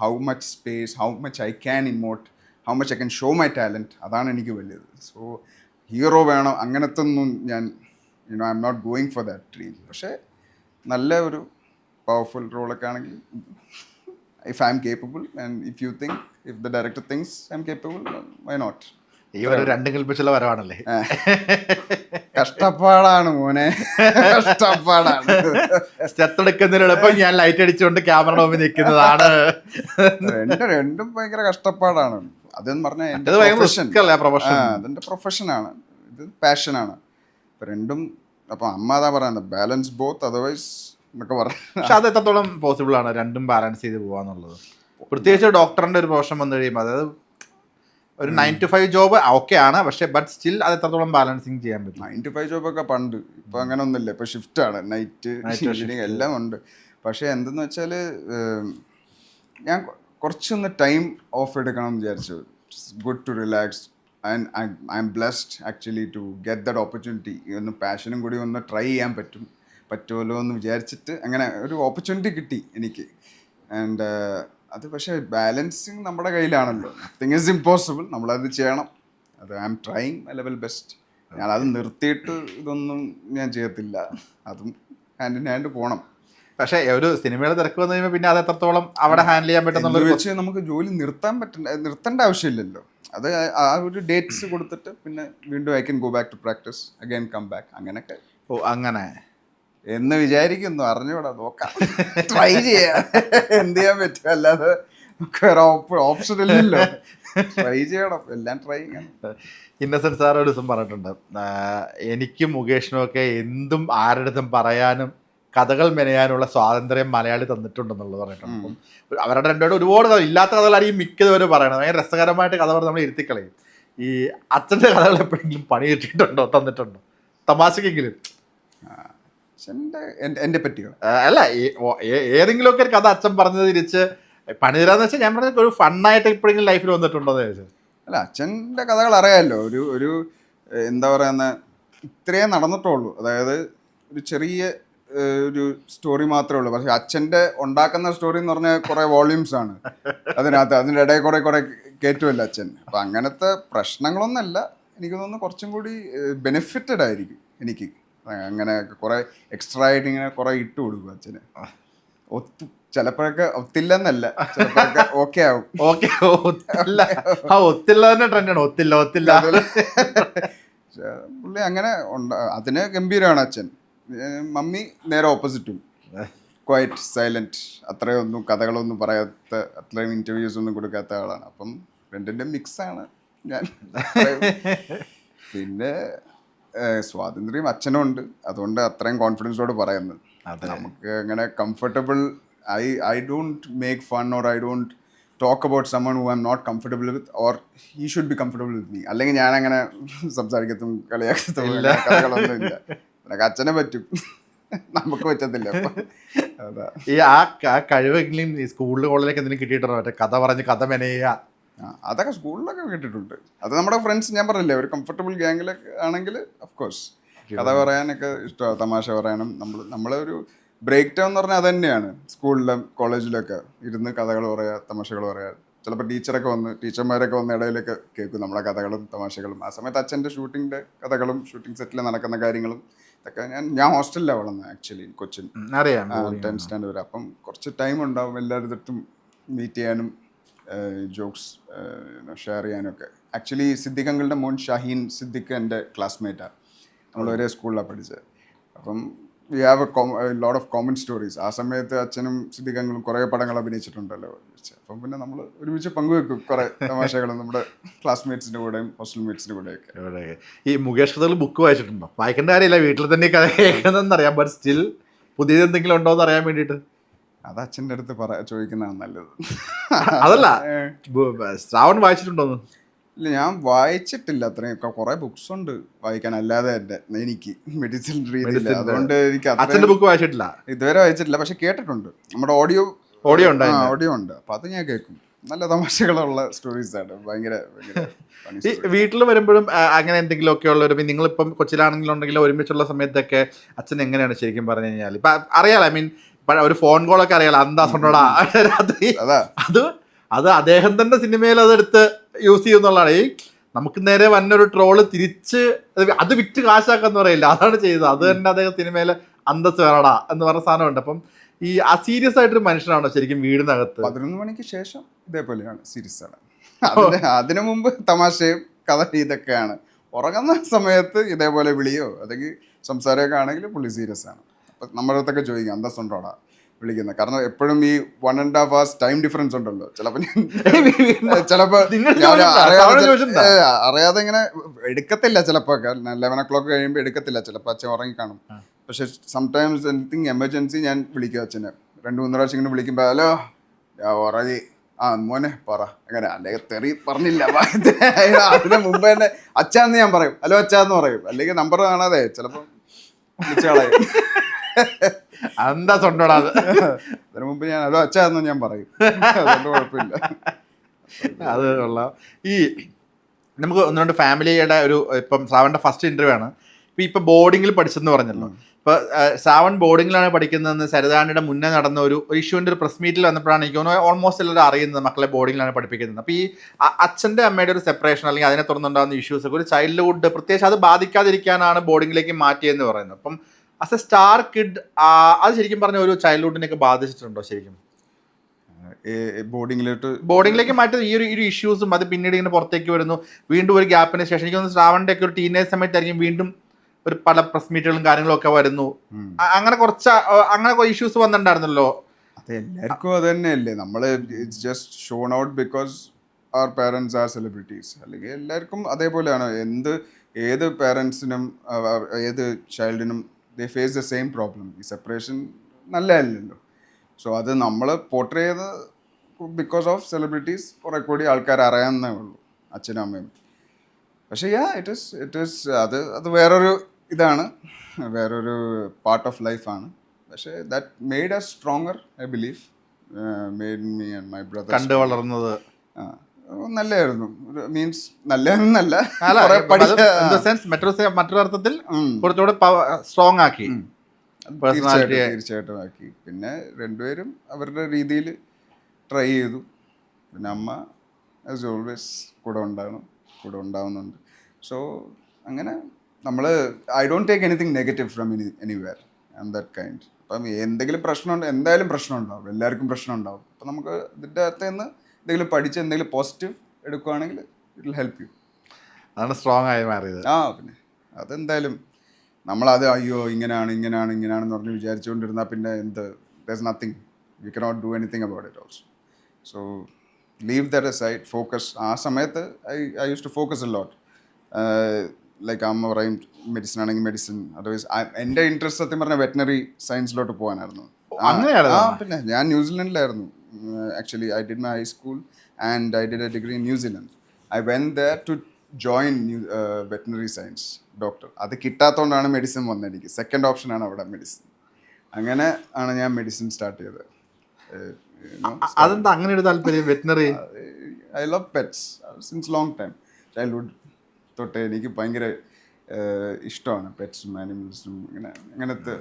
How much space, how much I can emote, how much I can show my talent, അതാണ് എനിക്ക് വലുത്. So hero വേണം അങ്ങനത്തെ ഒന്നും ഞാൻ I am not going for that dream. പക്ഷേ നല്ല ഒരു പവർഫുൾ റോളൊക്കെ ആണെങ്കിൽ, if I am capable and if you think, if the director thinks I am capable, why not. ഈ ഒരു രണ്ടും കൽപ്പിച്ചുള്ള വരവാണല്ലേ. കഷ്ടപ്പാടാണ് മോനെ, കഷ്ടപ്പാടാണ്. സ്റ്റെത്തെടുക്കുന്നതിനോടൊപ്പം ഞാൻ ലൈറ്റ് അടിച്ചുകൊണ്ട് ക്യാമറ മുമ്പിൽ നിൽക്കുന്നതാണ്. രണ്ടും ഭയങ്കര കഷ്ടപ്പാടാണ്. അതെന്ന് പറഞ്ഞാൽ അതെന്റെ പ്രൊഫഷനാണ്, ഇത് പാഷനാണ്. രണ്ടും അപ്പം അമ്മ അതാ പറയുന്നത്, ബാലൻസ് ബോത്ത്, അതർവൈസ് എന്നൊക്കെ പറഞ്ഞു. പക്ഷെ അത് എത്രത്തോളം പോസിബിൾ ആണ് രണ്ടും ബാലൻസ് ചെയ്ത് പോകാന്നുള്ളത്? പ്രത്യേകിച്ച് ഡോക്ടറിന്റെ ഒരു പ്രൊഫഷൻ വന്നു കഴിയുമ്പോൾ, അതായത് ഒരു 9 to 5 ജോബ് ഓക്കെ ആണ്, പക്ഷെ ബട്ട് സ്റ്റിൽ അത് എത്രത്തോളം ബാലൻസിങ് ചെയ്യാൻ പറ്റും? 9 to 5 ജോബൊക്കെ പണ്ട്, ഇപ്പം അങ്ങനെ ഒന്നുമില്ല. ഇപ്പം ഷിഫ്റ്റാണ്, നൈറ്റ് ഈവനിങ് എല്ലാം ഉണ്ട്. പക്ഷേ എന്തെന്ന് വെച്ചാൽ ഞാൻ കുറച്ചൊന്ന് ടൈം ഓഫ് എടുക്കണം എന്ന് വിചാരിച്ചു. Good to relax and I am blessed actually to get that opportunity. ഒന്ന് പാഷനും കൂടി ഒന്ന് ട്രൈ ചെയ്യാൻ പറ്റുമല്ലോ എന്ന് വിചാരിച്ചിട്ട് അങ്ങനെ ഒരു ഓപ്പർച്യൂണിറ്റി കിട്ടി എനിക്ക്. ആൻഡ് അത് പക്ഷേ ബാലൻസിങ് നമ്മുടെ കയ്യിലാണല്ലോ. നത്തിങ് ഈസ് ഇമ്പോസിബിൾ, നമ്മളത് ചെയ്യണം. അത് I am trying my level best. ഞാനത് നിർത്തിയിട്ട് ഇതൊന്നും ഞാൻ ചെയ്യത്തില്ല, അതും ഹാൻഡ് ഇൻ ഹാൻഡ് പോകണം. പക്ഷേ ഒരു സിനിമയുടെ തിരക്ക് വന്നു കഴിയുമ്പോൾ പിന്നെ അത് എത്രത്തോളം അവിടെ ഹാൻഡിൽ ചെയ്യാൻ പറ്റുന്ന വെച്ച് നമുക്ക് ജോലി നിർത്തേണ്ട ആവശ്യമില്ലല്ലോ. അത് ആ ഒരു ഡേറ്റ്സ് കൊടുത്തിട്ട് പിന്നെ വീണ്ടും I can go back to practice again, come back, അങ്ങനെയൊക്കെ. ഓ അങ്ങനെ എന്ന് വിചാരിക്കുന്നു. അറിഞ്ഞൂടാ, നോക്കാം, ട്രൈ ചെയ്യാം, എന്ത് ചെയ്യാൻ പറ്റും. അല്ലാതെ വേറെ ഓപ്ഷൻ ഇല്ലല്ലോ. ട്രൈ ചെയ്യണം, എല്ലാം ട്രൈ ചെയ്യണം. ഇന്നസെന്റ് സാർ ഒരു ദിവസം പറഞ്ഞിട്ടുണ്ട്, എനിക്കും മുകേഷിനും ഒക്കെ എന്തും ആരുടെടുത്തും പറയാനും കഥകൾ മെനയാനുള്ള സ്വാതന്ത്ര്യം മലയാളി തന്നിട്ടുണ്ടെന്നുള്ളത് പറഞ്ഞിട്ടുണ്ട്. അപ്പം അവരുടെ രണ്ടുപേരും ഒരുപാട് കഥ, ഇല്ലാത്ത കഥകളായിരിക്കും മിക്കതുവരെ പറയണത്. ഭയങ്കര രസകരമായിട്ട് കഥ പറഞ്ഞ് നമ്മൾ ഇരുത്തിക്കളയും. ഈ അച്ഛൻ്റെ കഥകൾ എപ്പോഴെങ്കിലും പണി കിട്ടിയിട്ടുണ്ടോ, തന്നിട്ടുണ്ടോ, തമാശക്കെങ്കിലും? എന്റെ പറ്റിയോ? അല്ല, ഏതെങ്കിലുമൊക്കെ ഒരു കഥ അച്ഛൻ പറഞ്ഞത് തിരിച്ച് പണി തരാന്ന് വെച്ചാൽ ഞാൻ പറഞ്ഞ ഒരു ഫണ്ണായിട്ട് എപ്പോഴെങ്കിലും ലൈഫിൽ വന്നിട്ടുണ്ടോ എന്ന് ചോദിച്ചത്. അല്ല, അച്ഛൻ്റെ കഥകൾ അറിയാമല്ലോ. ഒരു എന്താ പറയുന്ന, ഇത്രയേ നടന്നിട്ടുള്ളൂ. അതായത് ഒരു ചെറിയ ഒരു സ്റ്റോറി മാത്രമേ ഉള്ളൂ. പക്ഷെ അച്ഛൻ്റെ ഉണ്ടാക്കുന്ന സ്റ്റോറി എന്ന് പറഞ്ഞാൽ കുറേ വോള്യൂംസ് ആണ് അതിനകത്ത്. അതിൻ്റെ ഇടയിൽ കുറേ കയറ്റുമല്ലോ അച്ഛൻ. അപ്പം അങ്ങനത്തെ പ്രശ്നങ്ങളൊന്നുമല്ല. എനിക്ക് തോന്നുന്നു കുറച്ചും കൂടി ബെനിഫിറ്റഡ് ആയിരിക്കും എനിക്ക്. അങ്ങനെ കുറേ എക്സ്ട്രാ ആയിട്ട് ഇങ്ങനെ കുറേ ഇട്ട് കൊടുക്കും അച്ഛന്. ചിലപ്പോഴൊക്കെ ഒത്തില്ലെന്നല്ല, ചിലപ്പോഴൊക്കെ ഓക്കെ ആവും. ഓക്കെ, ഒത്തില്ല തന്നെ ട്രെൻഡാണ്. ഒത്തില്ല പുള്ളി അങ്ങനെ അതിന് ഗംഭീരമാണ് അച്ഛൻ. മമ്മി നേരെ ഓപ്പോസിറ്റും, ക്വൈറ്റ് സൈലൻറ്റ്, അത്രയൊന്നും കഥകളൊന്നും പറയാത്ത, അത്രയും ഇൻ്റർവ്യൂസ് ഒന്നും കൊടുക്കാത്ത ആളാണ്. അപ്പം രണ്ടിൻ്റെ മിക്സാണ് ഞാൻ. പിന്നെ സ്വാതന്ത്ര്യം അച്ഛനും ഉണ്ട്, അതുകൊണ്ട് അത്രയും കോൺഫിഡൻസോട് പറയുന്നത്. നമുക്ക് അങ്ങനെ comfortable, I don't make fun or I don't talk about someone who I am not comfortable with, or he should be comfortable with me. അല്ലെങ്കിൽ ഞാനങ്ങനെ സംസാരിക്കത്തും കളിയാക്കത്തും കഥകളൊന്നും ഇല്ല. എനിക്ക് അച്ഛനെ പറ്റും, നമുക്ക് പറ്റത്തില്ല. അതാ ഈ ആ കഴിവെങ്കിലും സ്കൂളിൽ കോളേജിലേക്ക് എന്തെങ്കിലും കിട്ടിയിട്ടുണ്ടോ? മറ്റേ കഥ പറഞ്ഞ് കഥ മെനയുക, അതൊക്കെ സ്കൂളിലൊക്കെ കേട്ടിട്ടുണ്ട്. അത് നമ്മുടെ ഫ്രണ്ട്സ്, ഞാൻ പറഞ്ഞില്ലേ, ഒരു കംഫർട്ടബിൾ ഗ്യാങ്ങിലൊക്കെ ആണെങ്കിൽ ഓഫ്കോഴ്സ് കഥ പറയാനൊക്കെ ഇഷ്ടമാണ്, തമാശ പറയാനും. നമ്മളൊരു ബ്രേക്ക് ടൈം എന്ന് പറഞ്ഞാൽ അത് തന്നെയാണ്. സ്കൂളിലും കോളേജിലൊക്കെ ഇരുന്ന് കഥകൾ പറയുക, തമാശകൾ പറയുക. ചിലപ്പോൾ ടീച്ചർമാരൊക്കെ വന്ന് ഇടയിലൊക്കെ കേൾക്കും നമ്മളെ കഥകളും തമാശകളും. ആ സമയത്ത് അച്ഛൻ്റെ ഷൂട്ടിങ്ങിൻ്റെ കഥകളും ഷൂട്ടിംഗ് സെറ്റിൽ നടക്കുന്ന കാര്യങ്ങളും ഇതൊക്കെ. ഞാൻ ഹോസ്റ്റലിലാണ് വളർന്നത് ആക്ച്വലി, കൊച്ചിൻ, 10th സ്റ്റാൻഡേർഡ് വരെ. അപ്പം കുറച്ച് ടൈം ഉണ്ടാവും എല്ലാവരുടെ മീറ്റ് ചെയ്യാനും ജോക്സ് ഷെയർ ചെയ്യാനൊക്കെ. ആക്ച്വലി സിദ്ദിഖ് അങ്കിളുടെ മോൻ ഷഹീൻ സിദ്ദിഖ് എൻ്റെ ക്ലാസ്മേറ്റാണ്, നമ്മൾ ഒരേ സ്കൂളിലാണ് പഠിച്ചത്. അപ്പം we have a lot of common stories. ആ സമയത്ത് അച്ഛനും സിദ്ദിഖ് അങ്കിളും കുറേ പടങ്ങൾ അഭിനയിച്ചിട്ടുണ്ടല്ലോ. അപ്പം പിന്നെ നമ്മൾ ഒരുമിച്ച് പങ്കുവെക്കും കുറേ തമാശകളും നമ്മുടെ ക്ലാസ്മേറ്റ്സിൻ്റെ കൂടെയും ഹോസ്റ്റൽ മേറ്റ്സിൻ്റെ കൂടെയൊക്കെ. ഈ മുകേഷ് കഥകൾ ബുക്ക് വായിച്ചിട്ടുണ്ടോ? വായിക്കേണ്ട കാര്യമില്ല, വീട്ടിൽ തന്നെ കഥ കേൾക്കുന്നതെന്നറിയാം. ബട്ട് സ്റ്റിൽ പുതിയത് എന്തെങ്കിലും ഉണ്ടോ എന്ന് അറിയാൻ വേണ്ടിയിട്ട് അത് അച്ഛൻ്റെ അടുത്ത് ചോദിക്കുന്നതാണ് നല്ലത്. അതല്ല, ശ്രാവൺ വായിച്ചിട്ടുണ്ടോന്ന്? ഇല്ല, ഞാൻ വായിച്ചിട്ടില്ല. അത്രയും കുറേ ബുക്സ് ഉണ്ട് വായിക്കാൻ, അല്ലാതെ എനിക്ക് മെഡിസിൻ രീതിയിൽ. അതുകൊണ്ട് എനിക്ക് അച്ഛൻ്റെ ബുക്ക് വായിച്ചിട്ടില്ല, ഇതുവരെ വായിച്ചിട്ടില്ല. പക്ഷെ കേട്ടിട്ടുണ്ട്, നമ്മുടെ ഓഡിയോ ഉണ്ട്. അപ്പം അത് ഞാൻ കേൾക്കും. നല്ല തമാശകളുള്ള സ്റ്റോറീസാണ്, ഭയങ്കര. ഈ വീട്ടിൽ വരുമ്പോഴും അങ്ങനെ എന്തെങ്കിലുമൊക്കെ ഉള്ള ഒരു, നിങ്ങളിപ്പം കൊച്ചിയിലാണെങ്കിലുണ്ടെങ്കിലും ഒരുമിച്ചുള്ള സമയത്തൊക്കെ അച്ഛൻ എങ്ങനെയാണ് ശരിക്കും പറഞ്ഞു കഴിഞ്ഞാൽ? ഇപ്പം അറിയാലോ, ഐ മീൻ ഒരു ഫോൺ കോളൊക്കെ അറിയാലോ, അന്താസുണ്ടോടാ രാത്രി. അതാ അത് അദ്ദേഹം തന്നെ സിനിമയിൽ അതെടുത്ത് യൂസ് ചെയ്യുന്നുള്ളതാണ്. ഈ നമുക്ക് നേരെ വന്നൊരു ട്രോള് തിരിച്ച് അത് വിറ്റ് കാശാക്കാന്ന് പറയില്ല, അതാണ് ചെയ്തത്. അത് തന്നെ അദ്ദേഹം സിനിമയിൽ അന്തസ് വേണടാ എന്ന് പറഞ്ഞ സാധനമുണ്ട്. അപ്പം ഈ സീരിയസ് ആയിട്ടൊരു മനുഷ്യനാണോ ശരിക്കും വീടിനകത്ത്? 11 മണിക്ക് ശേഷം ഇതേപോലെയാണ്, സീരിയസ് ആണ്. അതിനു മുമ്പ് തമാശയും കഥ ഇതൊക്കെയാണ്. ഉറങ്ങുന്ന സമയത്ത് ഇതേപോലെ വിളിയോ അല്ലെങ്കിൽ സംസാരമൊക്കെ ആണെങ്കിൽ പുള്ളി സീരിയസ് ആണ്. അപ്പം നമ്മുടെ അടുത്തൊക്കെ ചോദിക്കും അന്തസ്സുണ്ടോടാ വിളിക്കുന്നത്. കാരണം എപ്പോഴും ഈ 1.5 hours ടൈം ഡിഫറൻസ് ഉണ്ടല്ലോ. ചിലപ്പോൾ അറിയാതെ ഇങ്ങനെ എടുക്കത്തില്ല, ചിലപ്പോൾ 11 o'clock കഴിയുമ്പോൾ എടുക്കത്തില്ല, ചിലപ്പോൾ അച്ഛൻ ഉറങ്ങിക്കാണും. പക്ഷെ സംടൈംസ് എനിത്തിങ് എമർജൻസി ഞാൻ വിളിക്കും അച്ഛനെ. 2-3 പ്രാവശ്യം ഇങ്ങനെ വിളിക്കുമ്പോൾ ഹലോ ഉറങ്ങി, മോനെ പറ, അങ്ങനെ അല്ലെങ്കിൽ തെറി പറഞ്ഞില്ല അതിന് മുമ്പ് തന്നെ അച്ഛാന്ന് ഞാൻ പറയും, ഹലോ അച്ഛാന്ന് പറയും. അല്ലെങ്കിൽ നമ്പർ കാണാതെ ചിലപ്പോൾ വിളിച്ചാളെ എന്താ സ്വന്തോടാ. അതിന് മുമ്പ് ഞാൻ ഹലോ അച്ഛാന്ന് ഞാൻ പറയും, അതുകൊണ്ട് കുഴപ്പമില്ല. അത് കൊള്ളാം. ഈ നമുക്ക് 1-2 ഫാമിലിയുടെ ഒരു, ഇപ്പം ശ്രാവണിന്റെ ഫസ്റ്റ് ഇന്റർവ്യൂ ആണ്. ഇപ്പൊ ബോർഡിങ്ങിൽ പഠിച്ചെന്ന് പറഞ്ഞല്ലോ. ഇപ്പൊ ശ്രാവൺ ബോർഡിങ്ങിലാണ് പഠിക്കുന്നതെന്ന് സരിതാണിയുടെ മുന്നേ നടന്ന ഒരു ഇഷ്യൂവിന്റെ ഒരു പ്രസ് മീറ്റിൽ വന്നപ്പോഴാണ് എനിക്ക് തോന്നുന്നു ഓൾമോസ്റ്റ് എല്ലാവരും അറിയുന്നത് മക്കളെ ബോർഡിങ്ങിലാണ് പഠിപ്പിക്കുന്നത്. അപ്പൊ ഈ അച്ഛന്റെ അമ്മയുടെ ഒരു സെപ്പറേഷൻ അല്ലെങ്കിൽ അതിനെ തുടർന്നുണ്ടാകുന്ന ഇഷ്യൂസ് ഒക്കെ ഒരു ചൈൽഡ്ഹുഡ് പ്രത്യേകിച്ച് അത് ബാധിക്കാതിരിക്കാനാണ് ബോർഡിങ്ങിലേക്ക് മാറ്റിയെന്ന് പറയുന്നത്. അപ്പം ആസ് എ സ്റ്റാർ കിഡ് അത് ശരിക്കും പറഞ്ഞ ഒരു ചൈൽഡ്ഹുഡിനെയൊക്കെ ബാധിച്ചിട്ടുണ്ടോ ശരിക്കും? ബോർഡിങ്ങിലേക്ക് മാറ്റി ഈ ഒരു ഇഷ്യൂസും അത് പിന്നീട് ഇങ്ങനെ പുറത്തേക്ക് വരുന്നു, വീണ്ടും ഒരു ഗ്യാപ്പിന് ശേഷം എനിക്ക് തോന്നുന്നു ശ്രാവണിന്റെ ഒക്കെ ഒരു ടീനേജ് സമയത്തായിരിക്കും വീണ്ടും ഒരു പല പ്രസ് മീറ്റുകളും കാര്യങ്ങളും ഒക്കെ വരുന്നു. അങ്ങനെ ഇഷ്യൂസ് വന്നിട്ടുണ്ടായിരുന്നല്ലോ. അത് എല്ലാവർക്കും അത് തന്നെയല്ലേ, നമ്മള് ജസ്റ്റ് ഷോൺ ഔട്ട് ബിക്കോസ് അവർ പാരൻസ് ആർ സെലിബ്രിറ്റീസ്. അല്ലെങ്കിൽ എല്ലാവർക്കും അതേപോലെയാണ്. ഏത് പാരൻസിനും ഏത് ചൈൽഡിനും they face the same problem. ഈ സെപ്പറേഷൻ നല്ലതല്ലല്ലോ. സോ അത് നമ്മൾ പോർട്രേ ചെയ്ത് ബിക്കോസ് ഓഫ് സെലിബ്രിറ്റീസ് കുറെ കൂടി ആൾക്കാർ അറിയാവുന്നേ ഉള്ളൂ, അച്ഛനും അമ്മയും. പക്ഷേ ഇറ്റ് ഈസ് അത് വേറൊരു ഇതാണ്, വേറൊരു പാർട്ട് ഓഫ് ലൈഫാണ്. പക്ഷേ that made us stronger, I believe. Made me and my brother കണ്ടു വളർന്നത് നല്ലതായിരുന്നു. മീൻസ് നല്ലതെന്നല്ല, മറ്റൊരു അർത്ഥത്തിൽ കുറച്ചുകൂടെ സ്ട്രോങ് ആക്കി, തീർച്ചയായിട്ടും ആക്കി. പിന്നെ രണ്ടുപേരും അവരുടെ രീതിയിൽ ട്രൈ ചെയ്തു. പിന്നെ അമ്മ ആസ് ഓൾവേസ് കൂടെ ഉണ്ടാവുന്നുണ്ട്. സോ അങ്ങനെ നമ്മൾ I don't take anything negative from anywhere and that kind. അപ്പം എന്തെങ്കിലും പ്രശ്നമുണ്ട്, എന്തായാലും പ്രശ്നം ഉണ്ടാവും, എല്ലാവർക്കും പ്രശ്നം ഉണ്ടാവും. അപ്പം നമുക്ക് ഇതിൻ്റെ അകത്ത് നിന്ന് എന്തെങ്കിലും പഠിച്ച് എന്തെങ്കിലും പോസിറ്റീവ് എടുക്കുകയാണെങ്കിൽ ഇറ്റ് വിൽ ഹെൽപ്പ് യു. അതാണ് സ്ട്രോങ് ആയി മാറിയത്. പിന്നെ അതെന്തായാലും നമ്മളത് അയ്യോ ഇങ്ങനെയാണെന്ന് പറഞ്ഞ് വിചാരിച്ചുകൊണ്ടിരുന്നാൽ പിന്നെ there's nothing, we cannot do anything about it also. So leave that aside, focus. ആ സമയത്ത് I used to focus a lot. Like അമ്മ പറയും മെഡിസിൻ ആണെങ്കിൽ മെഡിസിൻ, അതർവൈസ് എൻ്റെ ഇൻട്രസ്റ്റ് സത്യം പറഞ്ഞാൽ വെറ്റിനറി സയൻസിലോട്ട് പോകാനായിരുന്നു. പിന്നെ ഞാൻ ന്യൂസിലൻഡിലായിരുന്നു actually. I did my high school and I did A degree in New Zealand. I went there to join veterinary science doctor. അത് കിട്ടാത്തതുകൊണ്ടാണ് മെഡിസിൻ വന്നത്. എനിക്ക് സെക്കൻഡ് ഓപ്ഷനാണ് അവിടെ മെഡിസിൻ. അങ്ങനെ ആണ് ഞാൻ മെഡിസിൻ സ്റ്റാർട്ട് ചെയ്തത്. അതെന്താ അങ്ങനെ ഒരു താല്പര്യം veterinary? I love pets since long time. Childhood തൊട്ടേ എനിക്ക് ഭയങ്കര ഇഷ്ടമാണ് പെറ്റ്സും ആനിമൽസും അങ്ങനത്തെ.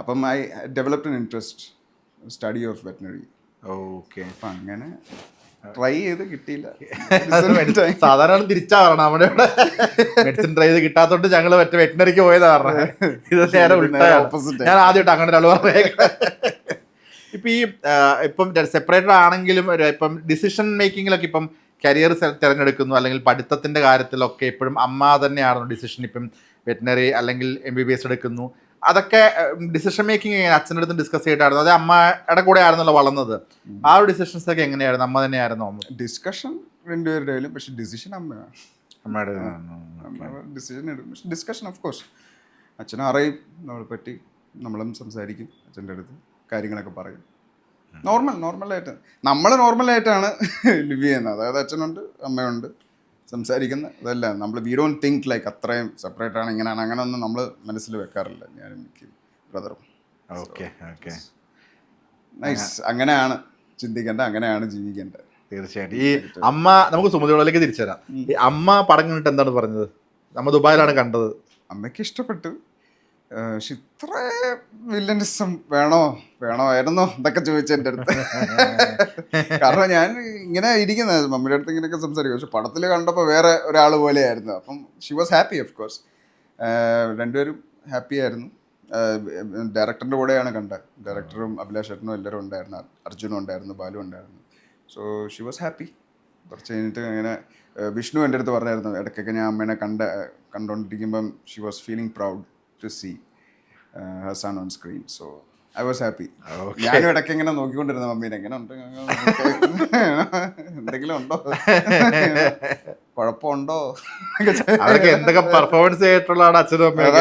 അപ്പം I developed N interest study of veterinary. Okay. അപ്പം അങ്ങനെ ട്രൈ ചെയ്ത് കിട്ടിയില്ല. സാധാരണ തിരിച്ചാ പറഞ്ഞ നമ്മുടെ മെഡിസിൻ ട്രൈ ചെയ്ത് കിട്ടാത്തോണ്ട് ഞങ്ങള് മറ്റേ വെറ്റിനറിക്ക് പോയതാ പറഞ്ഞത്. ഇത് നേരെ ഓപ്പോസിറ്റ്. ഞാൻ ആദ്യമായിട്ട് അങ്ങനെ ഒരാൾ പറഞ്ഞേ. ഇപ്പം സെപ്പറേറ്റഡ് ആണെങ്കിലും ഇപ്പം ഡിസിഷൻ മേക്കിങ്ങിലൊക്കെ ഇപ്പം കരിയർ തിരഞ്ഞെടുക്കുന്നു അല്ലെങ്കിൽ പഠിത്തത്തിന്റെ കാര്യത്തിലൊക്കെ എപ്പോഴും അമ്മ തന്നെയാണോ ഡിസിഷൻ? ഇപ്പം വെറ്റിനറി അല്ലെങ്കിൽ MBBS എടുക്കുന്നു, അതൊക്കെ ഡിസിഷൻ മേക്കിംഗ് അച്ഛൻ്റെ അടുത്ത് ഡിസ്കസ് ചെയ്തിട്ടായിരുന്നു? അത് അമ്മയുടെ കൂടെ ആയിരുന്നല്ലോ വളർന്നത്. ആ ഒരു ഡിസിഷൻസ് ഒക്കെ എങ്ങനെയായിരുന്നു? അമ്മ തന്നെയായിരുന്നു? ഡിസ്കഷൻ രണ്ടുപേരുടെയും, പക്ഷെ ഡിസിഷൻ അമ്മയാണ്. അമ്മയുടെ ഡിസിഷൻ എടുക്കും. പക്ഷെ ഡിസ്കഷൻ ഓഫ് കോഴ്സ് അച്ഛനെ അറിയും നമ്മളെ പറ്റി, നമ്മളും സംസാരിക്കും അച്ഛൻ്റെ അടുത്ത്, കാര്യങ്ങളൊക്കെ പറയും. നോർമലായിട്ട് നോർമലായിട്ടാണ് ലിവ് ചെയ്യുന്നത്. അതായത് അച്ഛനുണ്ട് അമ്മയുണ്ട് സംസാരിക്കുന്ന അതല്ല. നമ്മൾ വി ഡോണ്ട് തിങ്ക് ലൈക്ക് അത്രയും സെപ്പറേറ്റ് ആണ് ഇങ്ങനെയാണ് അങ്ങനെയൊന്നും നമ്മൾ മനസ്സിൽ വെക്കാറില്ല, ഞാനും എനിക്ക് ബ്രദറും. ഓക്കെ. നൈസ്. അങ്ങനെയാണ് ചിന്തിക്കേണ്ട, അങ്ങനെയാണ് ജീവിക്കേണ്ടത്. തീർച്ചയായിട്ടും. ഈ അമ്മ, നമുക്ക് സുമതിയോളിലേക്ക് തിരിച്ചു തരാം. ഈ അമ്മ പടം കണ്ടിട്ട് എന്താണ് പറഞ്ഞത്? നമ്മ ദുബായിലാണ് കണ്ടത്. അമ്മയ്ക്ക് ഇഷ്ടപ്പെട്ടു. പക്ഷെ ഇത്ര വില്ലനിസം വേണമായിരുന്നോ എന്നൊക്കെ ചോദിച്ചു എൻ്റെ അടുത്ത്. കാരണം ഞാൻ ഇങ്ങനെ ഇരിക്കുന്നത് മമ്മിയുടെ അടുത്ത് ഇങ്ങനെയൊക്കെ സംസാരിക്കും, പക്ഷെ പടത്തിൽ കണ്ടപ്പോൾ വേറെ ഒരാൾ പോലെയായിരുന്നു. അപ്പം she was happy of course. രണ്ടുപേരും ഹാപ്പി ആയിരുന്നു. ഡയറക്ടറിൻ്റെ കൂടെയാണ് കണ്ടത്. ഡയറക്ടറും അഭിലാഷ് ചേട്ടനും എല്ലാവരും ഉണ്ടായിരുന്നു, അർജുനും ഉണ്ടായിരുന്നു, ബാലു ഉണ്ടായിരുന്നു. So she was happy. കുറച്ച് കഴിഞ്ഞിട്ട് ഇങ്ങനെ വിഷ്ണു എൻ്റെ അടുത്ത് പറഞ്ഞായിരുന്നു, ഇടയ്ക്കൊക്കെ ഞാൻ അമ്മേനെ കണ്ടുകൊണ്ടിരിക്കുമ്പം she was feeling proud to see her son on screen. So I was happy. ഞാനും ഇടയ്ക്ക് ഇങ്ങനെ നോക്കിക്കൊണ്ടിരുന്ന മമ്മീനെ, എങ്ങനെ ഉണ്ട്, എന്തെങ്കിലും ഉണ്ടോ, കുഴപ്പമുണ്ടോ, അവർക്ക് എന്തൊക്കെ പെർഫോമൻസ് ചെയ്തിട്ടുള്ളതാണ് അച്ഛനും അമ്മയും.